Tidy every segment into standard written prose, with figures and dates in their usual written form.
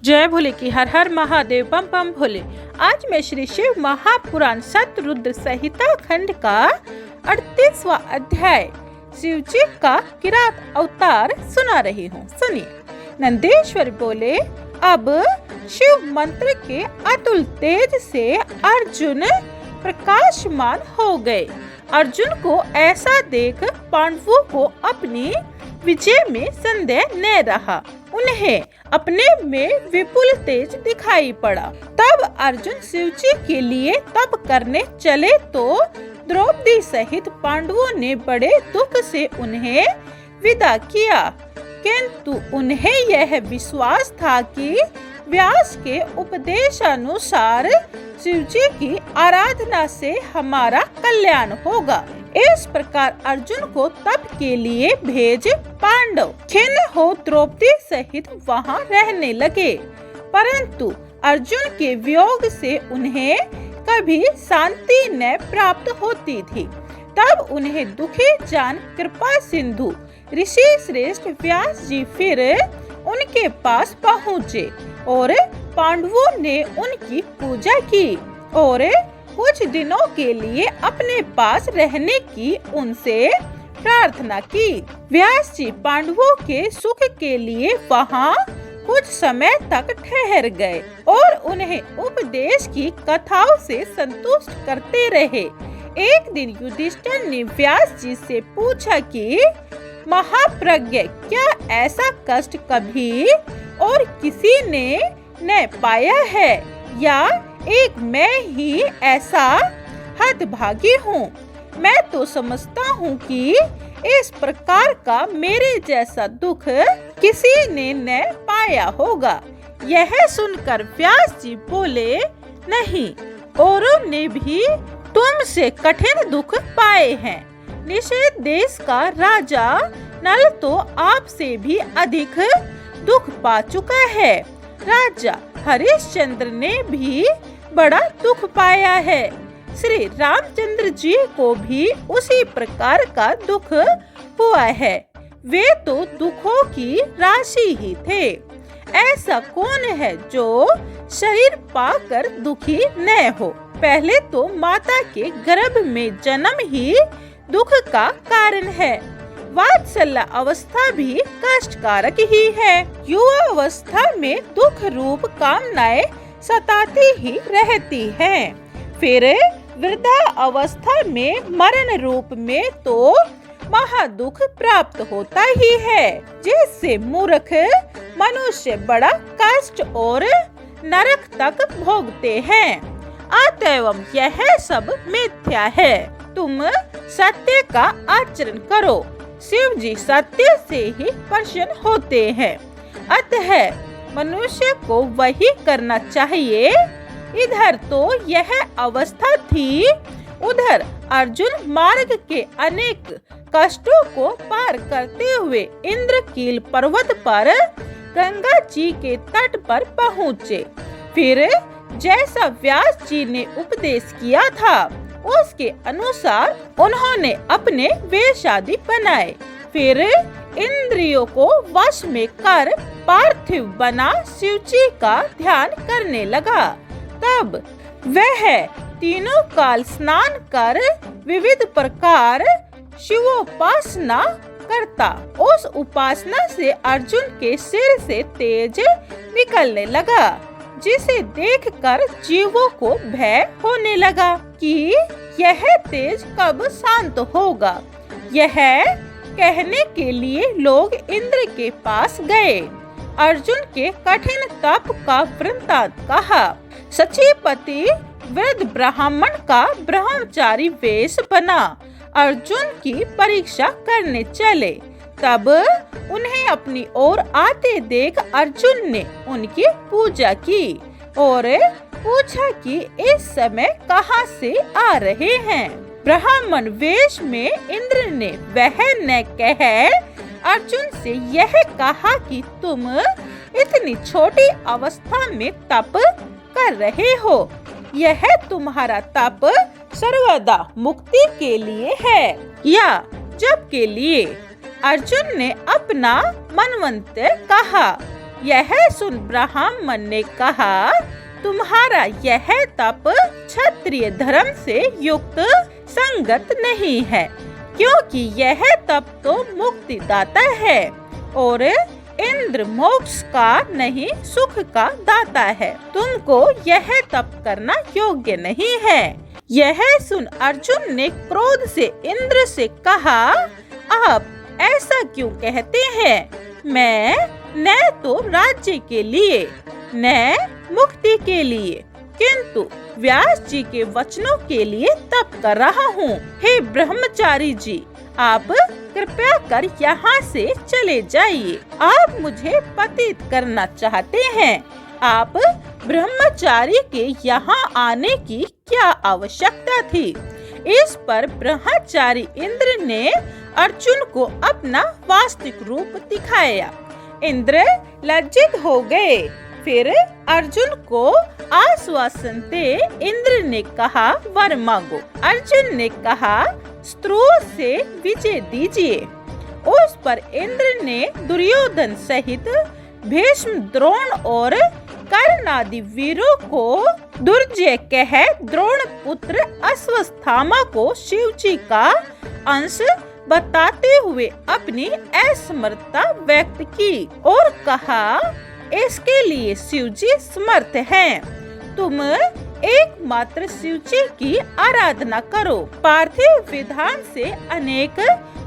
जय भोले की हर हर महादेव बम बम भोले। आज मैं श्री शिव महापुराण सतरुद्र संहिता खंड का 38वां अध्याय शिव जी का किरात अवतार सुना रही हूँ। सुनिए। नंदेश्वर बोले, अब शिव मंत्र के अतुल तेज से अर्जुन प्रकाशमान हो गए। अर्जुन को ऐसा देख पांडवों को अपनी विजय में संदेह न रहा। उन्हें अपने में विपुल तेज दिखाई पड़ा। तब अर्जुन शिवजी के लिए तप करने चले तो द्रौपदी सहित पांडवों ने बड़े दुख से उन्हें विदा किया, किंतु उन्हें यह विश्वास था कि व्यास के उपदेशानुसार शिवजी की आराधना से हमारा कल्याण होगा। इस प्रकार अर्जुन को तप के लिए भेज पांडव खिन्न हो द्रौपदी सहित वहां रहने लगे, परंतु अर्जुन के वियोग से उन्हें कभी शांति न प्राप्त होती थी। तब उन्हें दुखी जान कृपा सिंधु ऋषि श्रेष्ठ व्यास जी फिर उनके पास पहुँचे और पांडवों ने उनकी पूजा की और कुछ दिनों के लिए अपने पास रहने की उनसे प्रार्थना की। व्यास जी पांडवों के सुख के लिए वहाँ कुछ समय तक ठहर गए और उन्हें उपदेश की कथाओं से संतुष्ट करते रहे। एक दिन युधिष्ठिर ने व्यास जी से पूछा कि महाप्रज्ञ, क्या ऐसा कष्ट कभी और किसी ने न पाया है, या एक मैं ही ऐसा हतभागी हूँ? मैं तो समझता हूँ कि इस प्रकार का मेरे जैसा दुख किसी ने न पाया होगा। यह सुनकर व्यास जी बोले, नहीं, औरों ने भी तुमसे कठिन दुख पाए हैं। निषेध देश का राजा नल तो आपसे भी अधिक दुख पा चुका है। राजा हरिश्चंद्र ने भी बड़ा दुख पाया है। श्री रामचंद्र जी को भी उसी प्रकार का दुख हुआ है। वे तो दुखों की राशि ही थे। ऐसा कौन है जो शरीर पाकर दुखी न हो? पहले तो माता के गर्भ में जन्म ही दुख का कारण है। वात्सल्य अवस्था भी कष्टकारक ही है। युवा अवस्था में दुख रूप कामनाएं सताती ही रहती हैं। फिर वृद्धा अवस्था में मरण रूप में तो महादुख प्राप्त होता ही है, जिससे मूर्ख मनुष्य बड़ा कष्ट और नरक तक भोगते हैं। अतएव यह सब मिथ्या है। तुम सत्य का आचरण करो। शिव जी सत्य से ही प्रसन्न होते हैं। अतः मनुष्य को वही करना चाहिए। इधर तो यह अवस्था थी, उधर अर्जुन मार्ग के अनेक कष्टों को पार करते हुए इंद्रकील पर्वत पर गंगा जी के तट पर पहुँचे। फिर जैसा व्यास जी ने उपदेश किया था उसके अनुसार उन्होंने अपने वेश आदि बनाए। फिर इंद्रियों को वश में कर पार्थिव बना शिवजी का ध्यान करने लगा। तब वह तीनों काल स्नान कर विविध प्रकार शिवोपासना करता। उस उपासना से अर्जुन के सिर से तेज निकलने लगा, जिसे देखकर जीवों को भय होने लगा कि यह तेज कब शांत होगा। यह कहने के लिए लोग इंद्र के पास गए। अर्जुन के कठिन तप का वृत्तांत कहा। सचीपति वृद्ध ब्राह्मण का ब्रह्मचारी वेश बना अर्जुन की परीक्षा करने चले। तब उन्हें अपनी ओर आते देख अर्जुन ने उनकी पूजा की और पूछा कि इस समय कहाँ से आ रहे हैं। ब्राह्मण वेश में इंद्र ने वह न कह अर्जुन से यह कहा कि तुम इतनी छोटी अवस्था में तप कर रहे हो। यह तुम्हारा तप सर्वदा मुक्ति के लिए है या जप के लिए? अर्जुन ने अपना मनवंतर कहा। यह सुन ब्राह्मण ने कहा, तुम्हारा यह तप क्षत्रिय धर्म से युक्त संगत नहीं है, क्योंकि यह तप तो मुक्ति दाता है और इंद्र मोक्ष का नहीं सुख का दाता है। तुमको यह तप करना योग्य नहीं है। यह सुन अर्जुन ने क्रोध से इंद्र से कहा, आप ऐसा क्यों कहते हैं? मैं न तो राज्य के लिए न मुक्ति के लिए, किंतु व्यास जी के वचनों के लिए तप कर रहा हूँ। हे ब्रह्मचारी जी, आप कृपया कर यहाँ से चले जाइए। आप मुझे पतित करना चाहते हैं। आप ब्रह्मचारी के यहाँ आने की क्या आवश्यकता थी? इस पर ब्रह्मचारी इंद्र ने अर्जुन को अपना वास्तविक रूप दिखाया। इंद्र लज्जित हो गए। फिर अर्जुन को आश्वासन दे इंद्र ने कहा, वर मांगो। अर्जुन ने कहा, स्त्रों से विजय दीजिए। उस पर इंद्र ने दुर्योधन सहित भीष्म, द्रोण और कर्ण आदि वीरों को दुर्जय कह द्रोण पुत्र अश्वत्थामा को शिवजी का अंश बताते हुए अपनी असमर्थता व्यक्त की और कहा, इसके लिए शिवजी समर्थ हैं। तुम एकमात्र शिवजी की आराधना करो। पार्थिव विधान से अनेक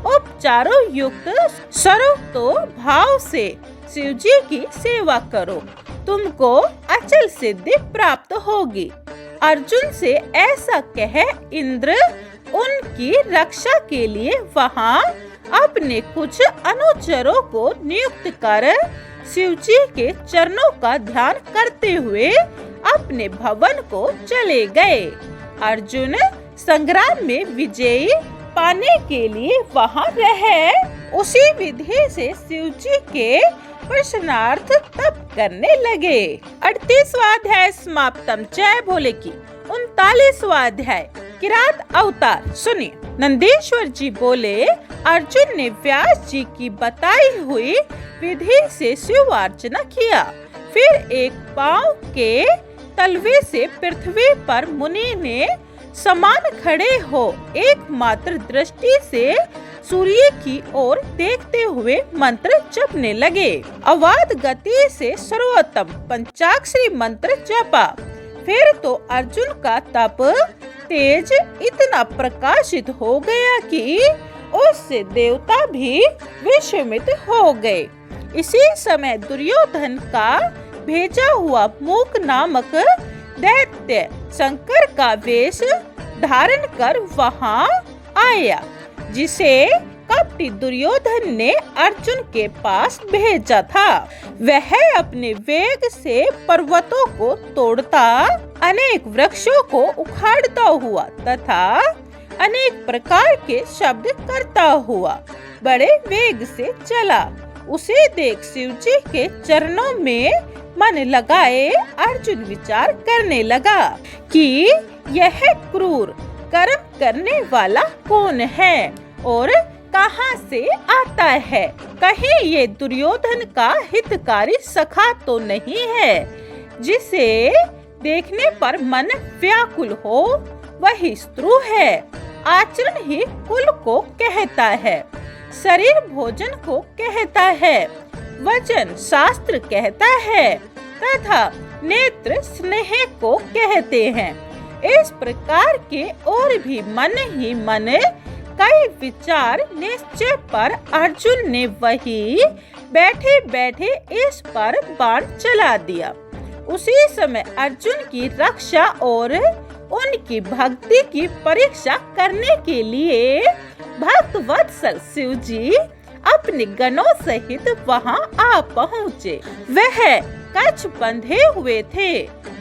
उपचारों युक्त सर्वतो भाव से शिवजी की सेवा करो। तुमको अचल सिद्धि प्राप्त होगी। अर्जुन से ऐसा कह इंद्र उनकी रक्षा के लिए वहां अपने कुछ अनुचरों को नियुक्त कर शिवजी के चरणों का ध्यान करते हुए अपने भवन को चले गए। अर्जुन संग्राम में विजयी पाने के लिए वहां रहे। उसी विधि से शिवजी के प्रश्नार्थ तप करने लगे। 38वां अध्याय समाप्तम। जय भोले की। 39वां अध्याय किरात अवतार। सुनिए। नंदीश्वर जी बोले, अर्जुन ने व्यास जी की बताई हुई विधि से शिव अर्चना किया। फिर एक पांव के तलवे से पृथ्वी पर मुनि ने समान खड़े हो एकमात्र दृष्टि से सूर्य की ओर देखते हुए मंत्र जपने लगे। अवाध गति से सर्वोत्तम पंचाक्षरी मंत्र जपा। फिर तो अर्जुन का तप तेज इतना प्रकाशित हो गया कि उससे देवता भी विस्मित हो गए। इसी समय दुर्योधन का भेजा हुआ मूक नामक दैत्य शंकर का वेश धारण कर वहां आया, जिसे कपटी दुर्योधन ने अर्जुन के पास भेजा था। वह अपने वेग से पर्वतों को तोड़ता, अनेक वृक्षों को उखाड़ता हुआ तथा अनेक प्रकार के शब्द करता हुआ बड़े वेग से चला। उसे देख शिवजी के चरणों में मन लगाए अर्जुन विचार करने लगा कि यह क्रूर कर्म करने वाला कौन है और कहां से आता है। कहीं ये दुर्योधन का हितकारी सखा तो नहीं है, जिसे देखने पर मन व्याकुल हो। वही स्त्रु है। आचरण ही कुल को कहता है, शरीर भोजन को कहता है, वचन शास्त्र कहता है तथा नेत्र स्नेह को कहते हैं। इस प्रकार के और भी मन ही मन कई विचार निश्चय पर अर्जुन ने वही बैठे बैठे इस पर बाण चला दिया। उसी समय अर्जुन की रक्षा और उनकी भक्ति की परीक्षा करने के लिए भक्त वत्सल शिवजी अपने गणों सहित वहां आ पहुँचे। वह कच्छ बंधे हुए थे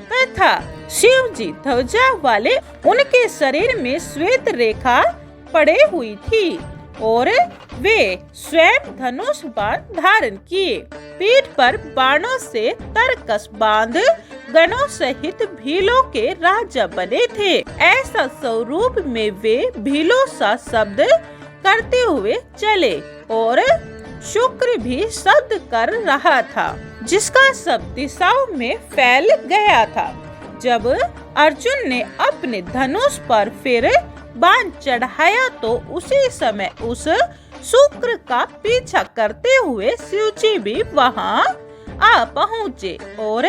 तथा शिवजी ध्वजा वाले, उनके शरीर में श्वेत रेखा पड़े हुई थी और वे स्वयं धनुष बाण धारण किए। पीठ पर बाणों से तरकस बांध गणों सहित भीलों के राजा बने थे। ऐसा स्वरूप में वे भीलों सा शब्द करते हुए चले और शुक्र भी शब्द कर रहा था। जिसका सब दिशाओं में फैल गया था। जब अर्जुन ने अपने धनुष पर फिर बाण चढ़ाया तो उसी समय उस शुक्र का पीछा करते हुए शिवजी भी वहां आ पहुँचे और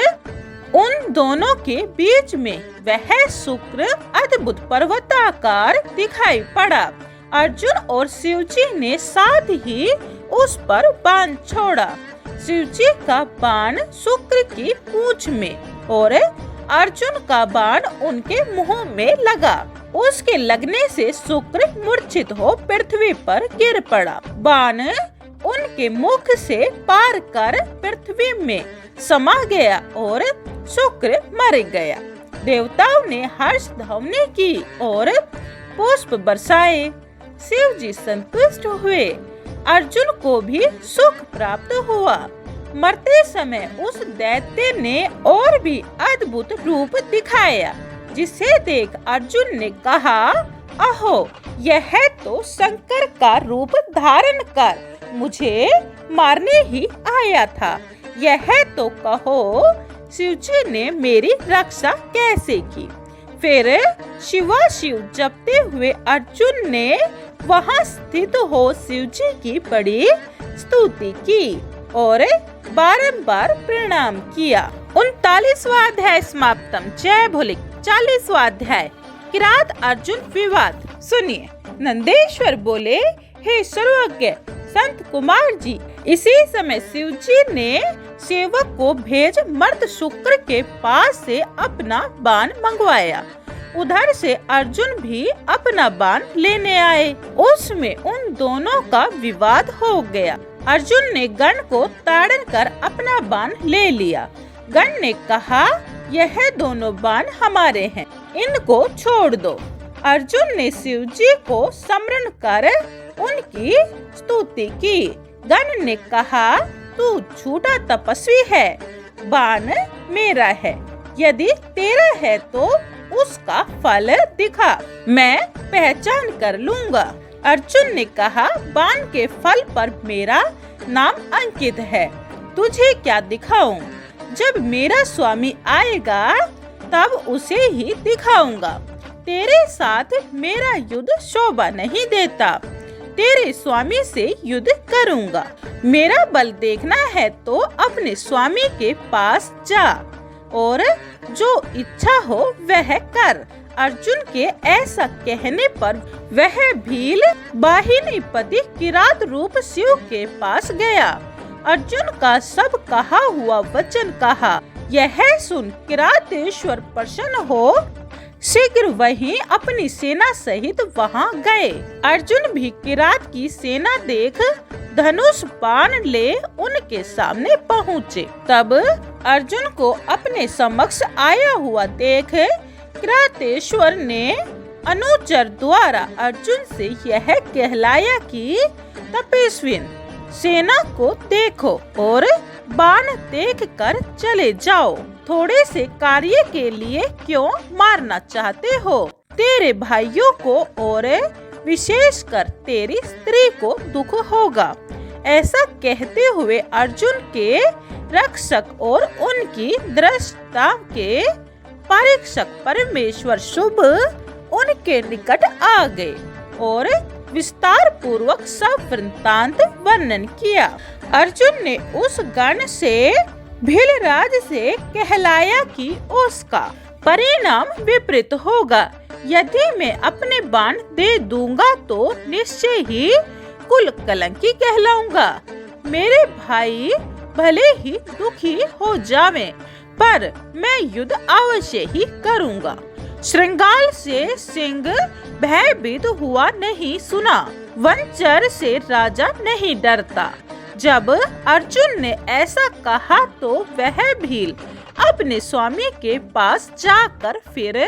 उन दोनों के बीच में वह शुक्र अद्भुत पर्वताकार दिखाई पड़ा। अर्जुन और शिवजी ने साथ ही उस पर बाण छोड़ा। शिवजी का बाण शुक्र की पूंछ में और अर्जुन का बाण उनके मुंह में लगा। उसके लगने से शुक्र मूर्छित हो पृथ्वी पर गिर पड़ा। बाण उनके मुख से पार कर पृथ्वी में समा गया और शुक्र मर गया। देवताओं ने हर्ष ध्वनि की और पुष्प बरसाए। शिव जी संतुष्ट हुए। अर्जुन को भी सुख प्राप्त हुआ। मरते समय उस दैत्य ने और भी अद्भुत रूप दिखाया, जिसे देख अर्जुन ने कहा, अहो, यह तो शंकर का रूप धारण कर मुझे मारने ही आया था। यह तो कहो, शिवजी ने मेरी रक्षा कैसे की। फिर शिवा शिव जपते हुए अर्जुन ने वहां स्थित हो शिवजी की बड़ी स्तुति की और बारंबार प्रणाम किया। 39वां अध्याय समाप्तम। जय भोले। 40वां अध्याय किरात अर्जुन विवाद। सुनिए। नंदेश्वर बोले, हे सर्वज्ञ संत कुमार जी, इसी समय शिवजी ने सेवक को भेज मर्द शुक्र के पास से अपना बाण मंगवाया। उधर से अर्जुन भी अपना बाण लेने आए। उसमें उन दोनों का विवाद हो गया। अर्जुन ने गण को ताड़न कर अपना बाण ले लिया। गण ने कहा, यह दोनों बाण हमारे हैं, इनको छोड़ दो। अर्जुन ने शिवजी को स्मरण कर उनकी स्तुति की। गण ने कहा, तू झूठा तपस्वी है, बाण मेरा है। यदि तेरा है तो उसका फल दिखा, मैं पहचान कर लूंगा। अर्जुन ने कहा, बाण के फल पर मेरा नाम अंकित है, तुझे क्या दिखाऊं? जब मेरा स्वामी आएगा तब उसे ही दिखाऊंगा। तेरे साथ मेरा युद्ध शोभा नहीं देता, तेरे स्वामी से युद्ध करूंगा। मेरा बल देखना है तो अपने स्वामी के पास जा और जो इच्छा हो वह कर। अर्जुन के ऐसा कहने पर वह भील वाहिनीपति किरात रूप शिव के पास गया। अर्जुन का सब कहा हुआ वचन कहा। यह सुन किरातेश्वर प्रसन्न हो शीघ्र वहीं अपनी सेना सहित वहां गए। अर्जुन भी किरात की सेना देख धनुष बाण ले उनके सामने पहुँचे। तब अर्जुन को अपने समक्ष आया हुआ देख किरातेश्वर ने अनुचर द्वारा अर्जुन से यह कहलाया कि तपस्विन, सेना को देखो और बाण देख कर चले जाओ। थोड़े से कार्य के लिए क्यों मारना चाहते हो? तेरे भाइयों को और विशेषकर तेरी स्त्री को दुख होगा। ऐसा कहते हुए अर्जुन के रक्षक और उनकी दृष्टता के परीक्षक परमेश्वर शुभ उनके निकट आ गए और विस्तार पूर्वक सब वृत्तांत वर्णन किया। अर्जुन ने उस गण से भीलराज से कहलाया कि उसका परिणाम विपरीत होगा। यदि मैं अपने बाण दे दूंगा तो निश्चय ही कुल कलंकी कहलाऊंगा। मेरे भाई भले ही दुखी हो जावें, पर मैं युद्ध अवश्य ही करूंगा। श्रृंगाल से सिंह भयभीत हुआ नहीं सुना, वनचर से राजा नहीं डरता। जब अर्जुन ने ऐसा कहा तो वह भील अपने स्वामी के पास जाकर फिर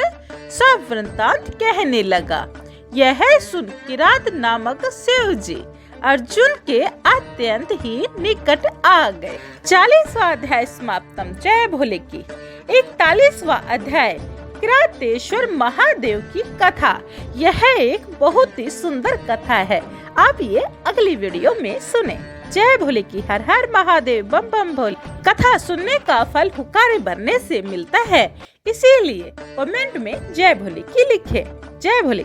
सब वृत्तांत कहने लगा। यह सुन किरात नामक शिवजी अर्जुन के अत्यंत ही निकट आ गए। 40वां अध्याय समाप्तम। जय भोले की। 41वां अध्याय किरातेश्वर महादेव की कथा। यह एक बहुत ही सुंदर कथा है। आप ये अगली वीडियो में सुने। जय भोले की हर हर महादेव बम बम भोले। कथा सुनने का फल हुक्कारे भरने से मिलता है, इसीलिए कमेंट में जय भोले की लिखे। जय भोले।